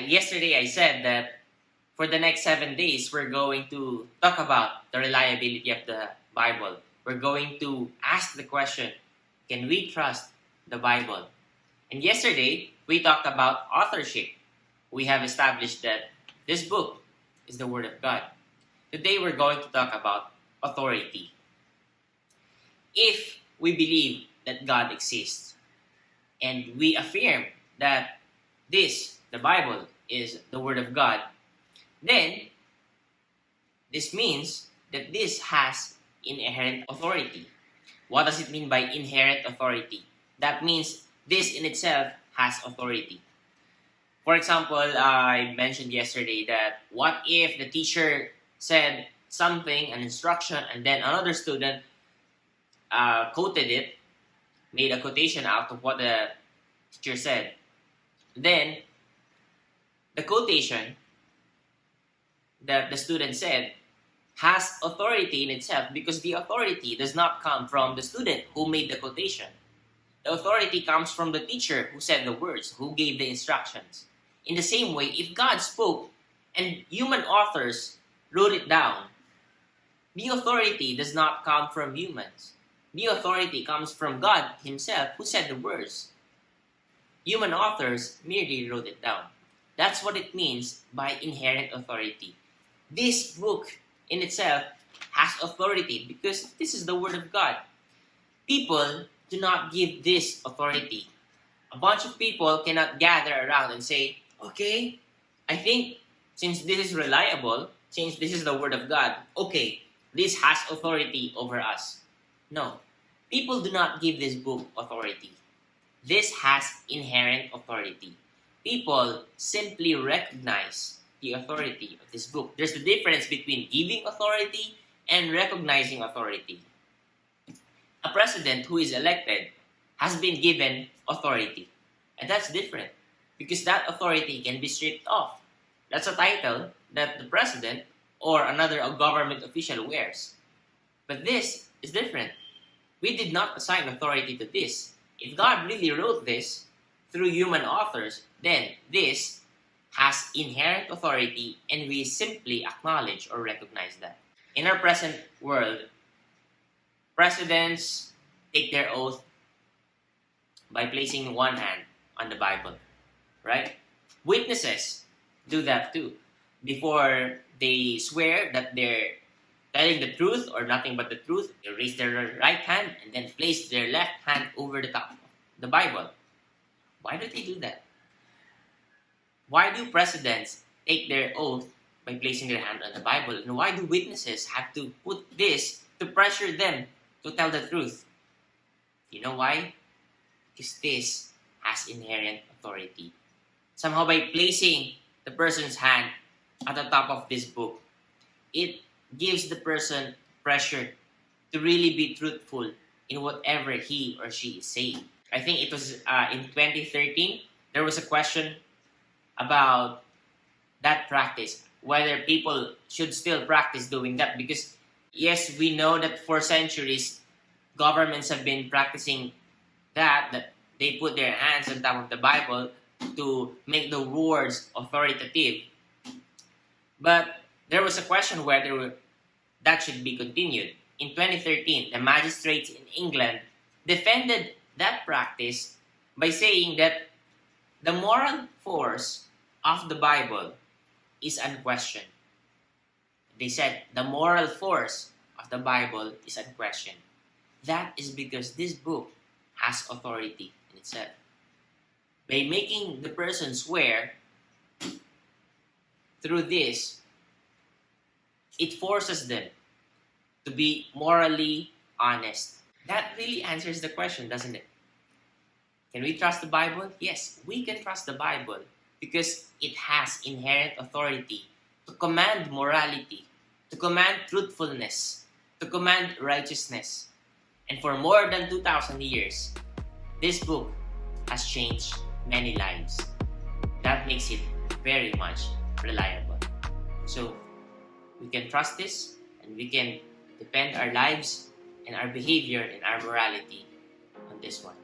yesterday I said that for the next 7 days, we're going to talk about the reliability of the Bible. We're going to ask the question, can we trust the Bible? And yesterday, we talked about authorship. We have established that this book is the Word of God. Today, we're going to talk about authority. If we believe that God exists, and we affirm that the Bible, is the Word of God, then this means that this has inherent authority. What does it mean by inherent authority? That means this in itself has authority. For example, I mentioned yesterday that what if the teacher said something, an instruction, and then another student quoted it, made a quotation out of what the teacher said. Then, the quotation that the student said has authority in itself because the authority does not come from the student who made the quotation. The authority comes from the teacher who said the words, who gave the instructions. In the same way, if God spoke and human authors wrote it down, the authority does not come from humans. The authority comes from God Himself who said the words. Human authors merely wrote it down. That's what it means by inherent authority. This book in itself has authority because this is the Word of God. People do not give this authority. A bunch of people cannot gather around and say, okay, I think since this is reliable, since this is the Word of God, okay, this has authority over us. No, people do not give this book authority. This has inherent authority. People simply recognize the authority of this book. There's the difference between giving authority and recognizing authority. A president who is elected has been given authority. And that's different because that authority can be stripped off. That's a title that the president or another government official wears. But this is different. We did not assign authority to this. If God really wrote this through human authors, then this has inherent authority and we simply acknowledge or recognize that. In our present world, presidents take their oath by placing one hand on the Bible, right? Witnesses do that too. Before they swear that they're telling the truth or nothing but the truth, they raise their right hand and then place their left hand over the top of the Bible. Why do they do that? Why do presidents take their oath by placing their hand on the Bible? And why do witnesses have to put this to pressure them to tell the truth? You know why? Because this has inherent authority. Somehow by placing the person's hand at the top of this book, it gives the person pressure to really be truthful in whatever he or she is saying. I think it was in 2013, there was a question about that practice, whether people should still practice doing that. Because yes, we know that for centuries, governments have been practicing that they put their hands on top of the Bible to make the words authoritative. But there was a question whether that should be continued. In 2013, the magistrates in England defended that practice by saying that the moral force of the Bible is unquestioned. They said the moral force of the Bible is unquestioned. That is because this book has authority in itself. By making the person swear through this, it forces them to be morally honest. That really answers the question, doesn't it? Can we trust the Bible? Yes, we can trust the Bible because it has inherent authority to command morality, to command truthfulness, to command righteousness. And for more than 2,000 years, this book has changed many lives. That makes it very much reliable. So, we can trust this and we can depend our lives and our behavior and our morality on this one.